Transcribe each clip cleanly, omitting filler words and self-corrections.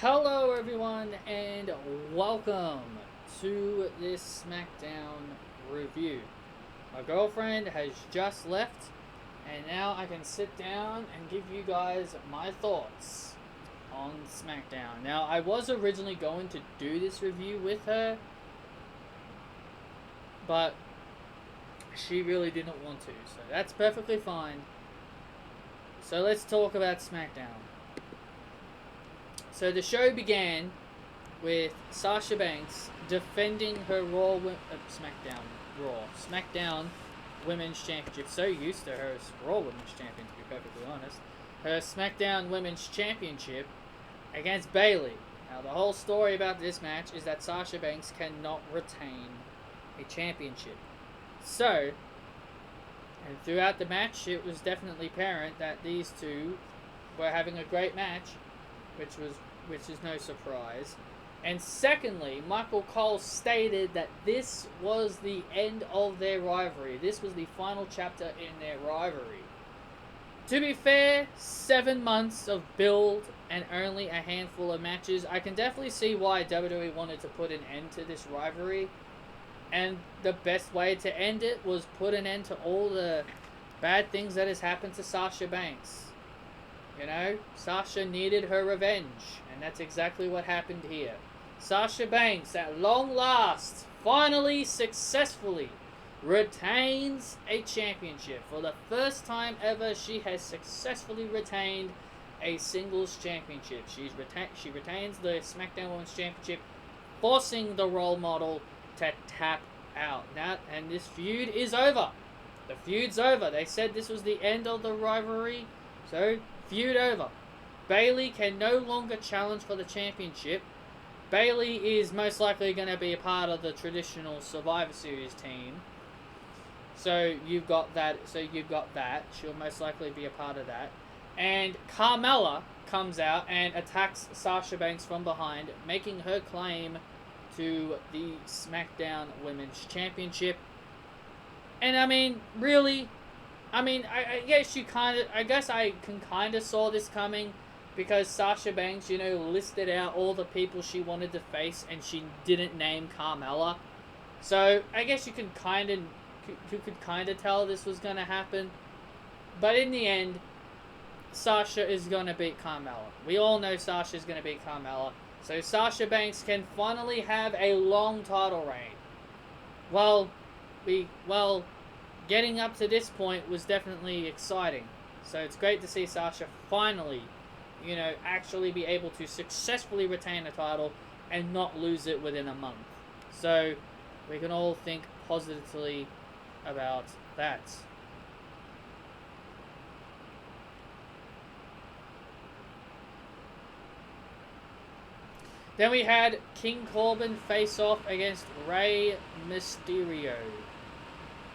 Hello, everyone, and welcome to this SmackDown review. My girlfriend has just left, and now I can sit down and give you guys my thoughts on SmackDown. Now, I was originally going to do this review with her, but she really didn't want to, so that's perfectly fine. So let's talk about SmackDown. So the show began with Sasha Banks defending her SmackDown Women's Championship. So used to her Raw Women's Champion, to be perfectly honest. Her SmackDown Women's Championship against Bayley. Now the whole story about this match is that Sasha Banks cannot retain a championship. So, and throughout the match, it was definitely apparent that these two were having a great match, which is no surprise. And secondly, Michael Cole stated that this was the end of their rivalry. This was the final chapter in their rivalry. To be fair, 7 months of build and only a handful of matches. I can definitely see why WWE wanted to put an end to this rivalry. And the best way to end it was put an end to all the bad things that has happened to Sasha Banks. You know, Sasha needed her revenge, and that's exactly what happened here. Sasha Banks, at long last, finally, successfully retains a championship. For the first time ever, she has successfully retained a singles championship. She retains the SmackDown Women's Championship, forcing the role model to tap out. And this feud is over. The feud's over. They said this was the end of the rivalry, so feud over. Bayley can no longer challenge for the championship. Bayley is most likely going to be a part of the traditional Survivor Series team. So you've got that. She'll most likely be a part of that. And Carmella comes out and attacks Sasha Banks from behind, making her claim to the SmackDown Women's Championship. And I mean, really, I guess I can kind of saw this coming, because Sasha Banks, listed out all the people she wanted to face, and she didn't name Carmella. So I guess you could kind of tell this was gonna happen. But in the end, Sasha is gonna beat Carmella. We all know Sasha's gonna beat Carmella. So Sasha Banks can finally have a long title reign. Getting up to this point was definitely exciting. So it's great to see Sasha finally, actually be able to successfully retain the title and not lose it within a month. So we can all think positively about that. Then we had King Corbin face off against Rey Mysterio.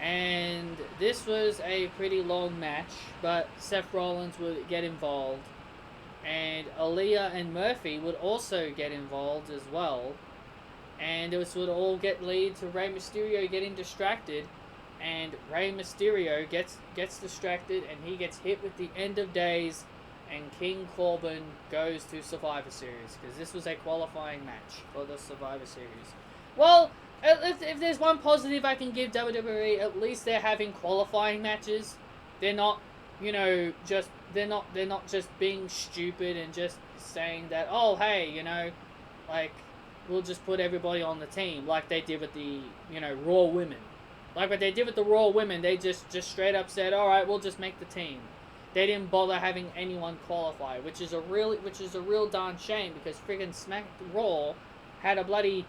And this was a pretty long match, but Seth Rollins would get involved. And Aaliyah and Murphy would also get involved as well. And this would all lead to Rey Mysterio getting distracted. And Rey Mysterio gets distracted, and he gets hit with the End of Days. And King Corbin goes to Survivor Series, because this was a qualifying match for the Survivor Series. Well, if there's one positive I can give WWE, at least they're having qualifying matches. They're not, they're not just being stupid and just saying that, oh, hey, we'll just put everybody on the team, like they did with the, Raw Women. Like what they did with the Raw Women, they just straight up said, all right, we'll just make the team. They didn't bother having anyone qualify, which is a real darn shame, because friggin' Raw had a bloody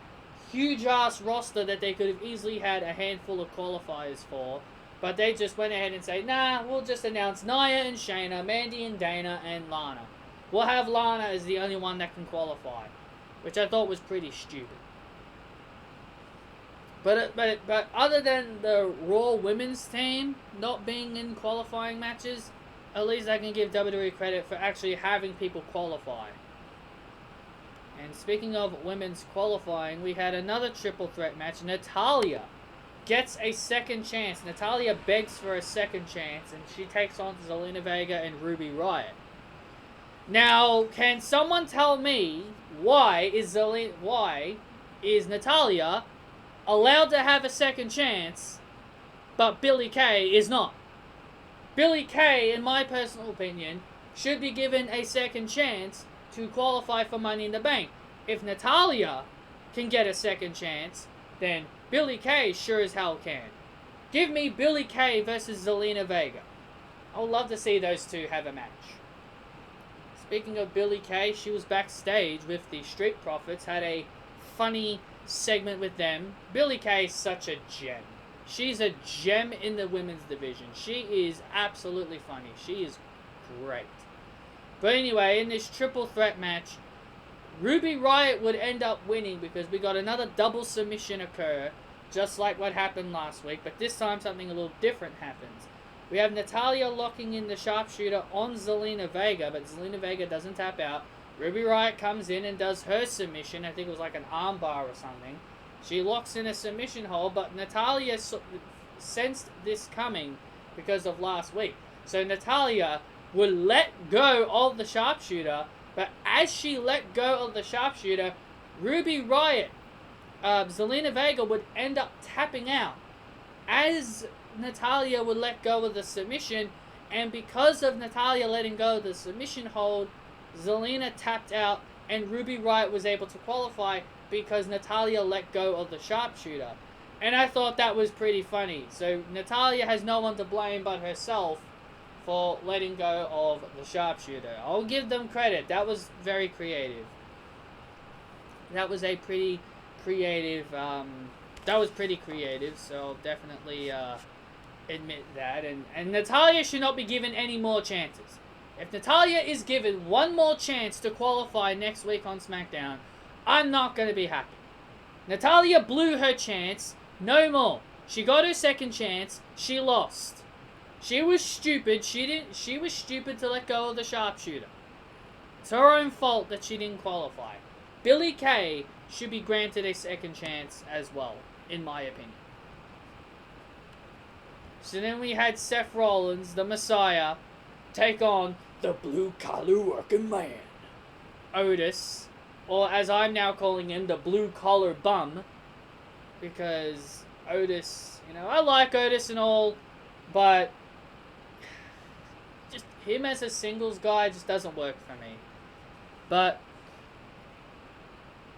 huge ass roster that they could have easily had a handful of qualifiers for, but they just went ahead and said, nah, we'll just announce Nia and Shayna, Mandy and Dana, and Lana. We'll have Lana as the only one that can qualify, which I thought was pretty stupid. But other than the Raw Women's team not being in qualifying matches, at least I can give WWE credit for actually having people qualify. And speaking of women's qualifying, we had another triple threat match. Natalya gets a second chance. Natalya begs for a second chance, and she takes on Zelina Vega and Ruby Riott. Now, can someone tell me why is Natalya allowed to have a second chance, but Billie Kay is not? Billie Kay, in my personal opinion, should be given a second chance to qualify for Money in the Bank. If Natalya can get a second chance, then Billie Kay sure as hell can. Give me Billie Kay versus Zelina Vega. I would love to see those two have a match. Speaking of Billie Kay, she was backstage with the Street Profits, had a funny segment with them. Billie Kay is such a gem. She's a gem in the women's division. She is absolutely funny. She is great. But anyway, in this triple threat match, Ruby Riott would end up winning because we got another double submission occur, just like what happened last week, but this time something a little different happens. We have Natalya locking in the sharpshooter on Zelina Vega, but Zelina Vega doesn't tap out. Ruby Riott comes in and does her submission. I think it was like an armbar or something. She locks in a submission hold, but Natalya sensed this coming because of last week. So Natalya would let go of the sharpshooter, but as she let go of the sharpshooter, Ruby Riott, Zelina Vega would end up tapping out. As Natalya would let go of the submission, and because of Natalya letting go of the submission hold, Zelina tapped out, and Ruby Riott was able to qualify because Natalya let go of the sharpshooter. And I thought that was pretty funny. So Natalya has no one to blame but herself for letting go of the sharpshooter. I'll give them credit. That was very creative. That was a pretty creative, so I'll definitely admit that. And Natalya should not be given any more chances. If Natalya is given one more chance to qualify next week on SmackDown, I'm not going to be happy. Natalya blew her chance. No more. She got her second chance. She lost. She was stupid. She was stupid to let go of the sharpshooter. It's her own fault that she didn't qualify. Billie Kay should be granted a second chance as well, in my opinion. So then we had Seth Rollins, the Messiah, take on the blue-collar working man, Otis, or as I'm now calling him, the blue-collar bum, because Otis, I like Otis and all, but just him as a singles guy just doesn't work for me. But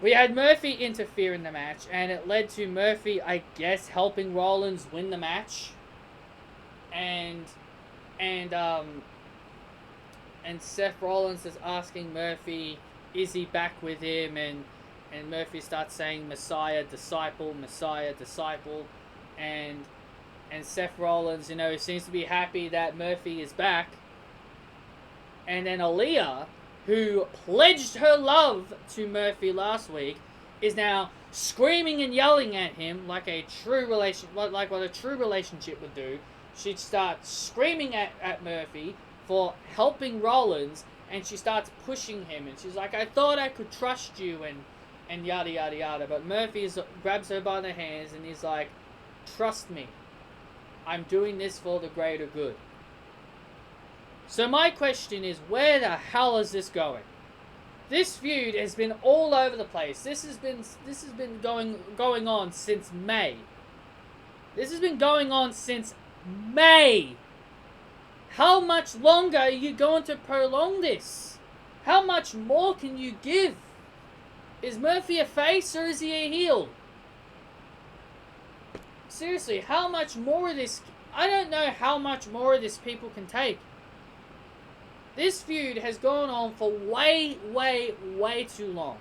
we had Murphy interfere in the match, and it led to Murphy, I guess, helping Rollins win the match. And Seth Rollins is asking Murphy, is he back with him? And Murphy starts saying Messiah, disciple, and Seth Rollins, seems to be happy that Murphy is back. And then Aaliyah, who pledged her love to Murphy last week, is now screaming and yelling at him like a true like what a true relationship would do. She'd start screaming at Murphy for helping Rollins, and she starts pushing him, and she's like, I thought I could trust you, and yada yada yada. But Murphy grabs her by the hands and he's like, trust me, I'm doing this for the greater good. So my question is, where the hell is this going? This feud has been all over the place. This has been going on since May. This has been going on since May. How much longer are you going to prolong this? How much more can you give? Is Murphy a face or is he a heel? Seriously, how much more of this? I don't know how much more of this people can take. This feud has gone on for way, way, way too long.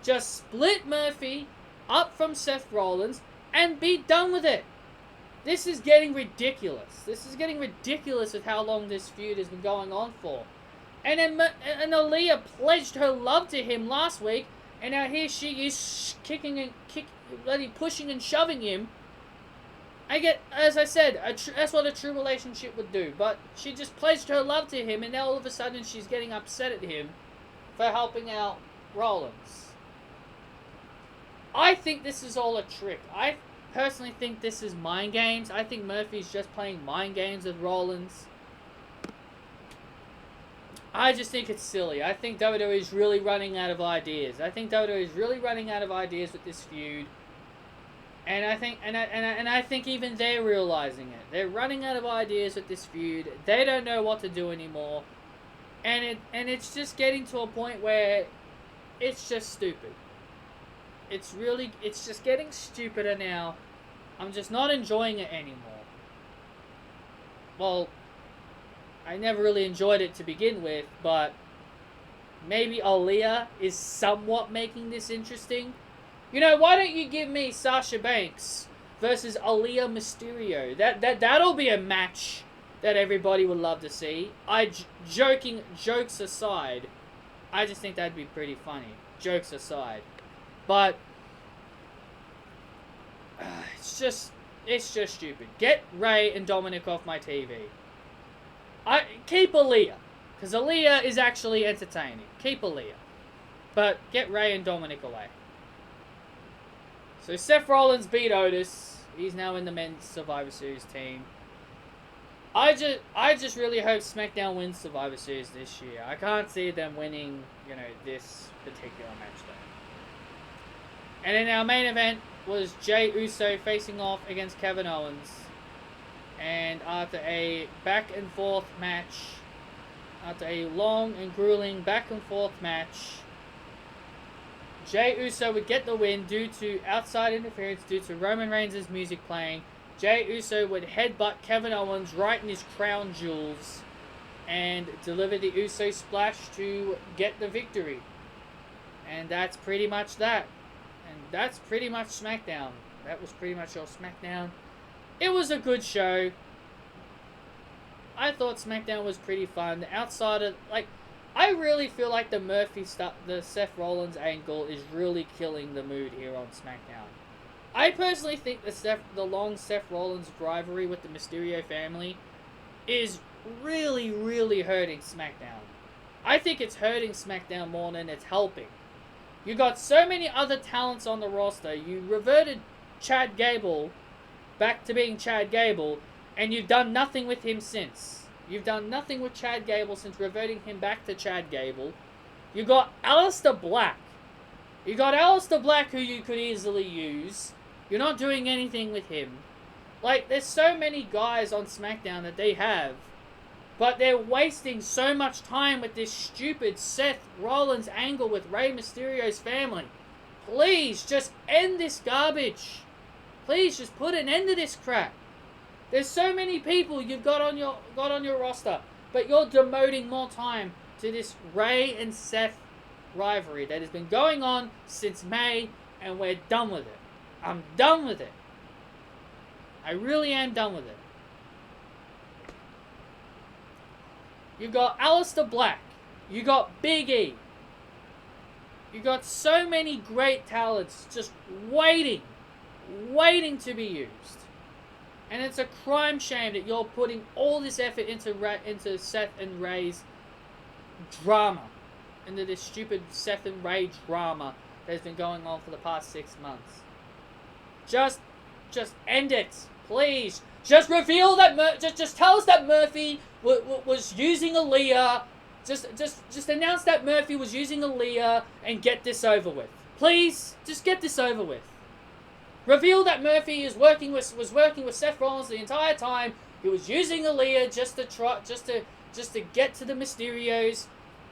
Just split Murphy up from Seth Rollins and be done with it. This is getting ridiculous. This is getting ridiculous with how long this feud has been going on for. And then Aaliyah pledged her love to him last week, and now here she is pushing and shoving him. As I said, that's what a true relationship would do. But she just pledged her love to him, and now all of a sudden she's getting upset at him for helping out Rollins. I think this is all a trick. I personally think this is mind games. I think Murphy's just playing mind games with Rollins. I just think it's silly. I think WWE is really running out of ideas. I think WWE is really running out of ideas with this feud. And I think, and I think even they're realizing it. They're running out of ideas with this feud. They don't know what to do anymore, and it's just getting to a point where it's just stupid. It's just getting stupider now. I'm just not enjoying it anymore. Well, I never really enjoyed it to begin with, but maybe Aaliyah is somewhat making this interesting. You know, why don't you give me Sasha Banks versus Aaliyah Mysterio? That'll be a match that everybody would love to see. Jokes aside, I just think that'd be pretty funny. Jokes aside, but it's just stupid. Get Rey and Dominic off my TV. Keep Aaliyah, because Aaliyah is actually entertaining. Keep Aaliyah, but get Rey and Dominic away. So Seth Rollins beat Otis. He's now in the men's Survivor Series team. I just really hope SmackDown wins Survivor Series this year. I can't see them winning, this particular match though. And in our main event was Jey Uso facing off against Kevin Owens. And after a back and forth match, after a long and grueling back and forth match, Jey Uso would get the win due to outside interference due to Roman Reigns' music playing. Jey Uso would headbutt Kevin Owens right in his crown jewels and deliver the Uso splash to get the victory. And that's pretty much that. And that's pretty much SmackDown. That was pretty much your SmackDown. It was a good show. I thought SmackDown was pretty fun. Outside of, I really feel like the Seth Rollins angle is really killing the mood here on SmackDown. I personally think the long Seth Rollins rivalry with the Mysterio family is really, really hurting SmackDown. I think it's hurting SmackDown more than it's helping. You got so many other talents on the roster. You reverted Chad Gable back to being Chad Gable, and you've done nothing with him since. You've done nothing with Chad Gable since reverting him back to Chad Gable. You got Aleister Black. You got Aleister Black, who you could easily use. You're not doing anything with him. There's so many guys on SmackDown that they have, but they're wasting so much time with this stupid Seth Rollins angle with Rey Mysterio's family. Please, just end this garbage. Please, just put an end to this crap. There's so many people you've got on your roster, but you're devoting more time to this Rey and Seth rivalry that has been going on since May, and we're done with it. I'm done with it. I really am done with it. You got Aleister Black. You got Big E. You got so many great talents just waiting to be used. And it's a crime shame that you're putting all this effort into Seth and Rey's drama. Into this stupid Seth and Rey drama that has been going on for the past 6 months. Just end it. Please. Just reveal that, just tell us that Murphy was using Aaliyah. Just announce that Murphy was using Aaliyah and get this over with. Please, just get this over with. Reveal that Murphy was working with Seth Rollins the entire time. He was using Aaliyah just to get to the Mysterios.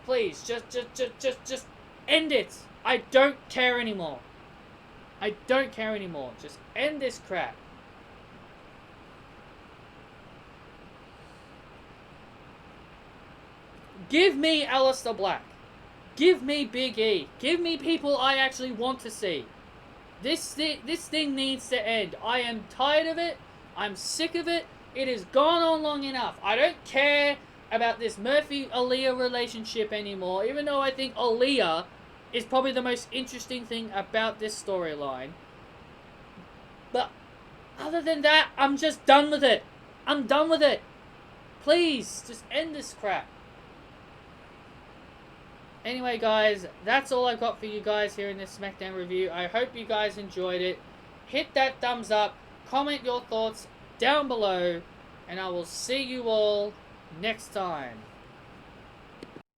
Please, just end it. I don't care anymore. I don't care anymore. Just end this crap. Give me Aleister Black. Give me Big E. Give me people I actually want to see. This thing needs to end. I am tired of it. I'm sick of it. It has gone on long enough. I don't care about this Murphy-Aaliyah relationship anymore, even though I think Aaliyah is probably the most interesting thing about this storyline. But other than that, I'm just done with it. I'm done with it. Please, just end this crap. Anyway, guys, that's all I've got for you guys here in this SmackDown review. I hope you guys enjoyed it. Hit that thumbs up. Comment your thoughts down below. And I will see you all next time.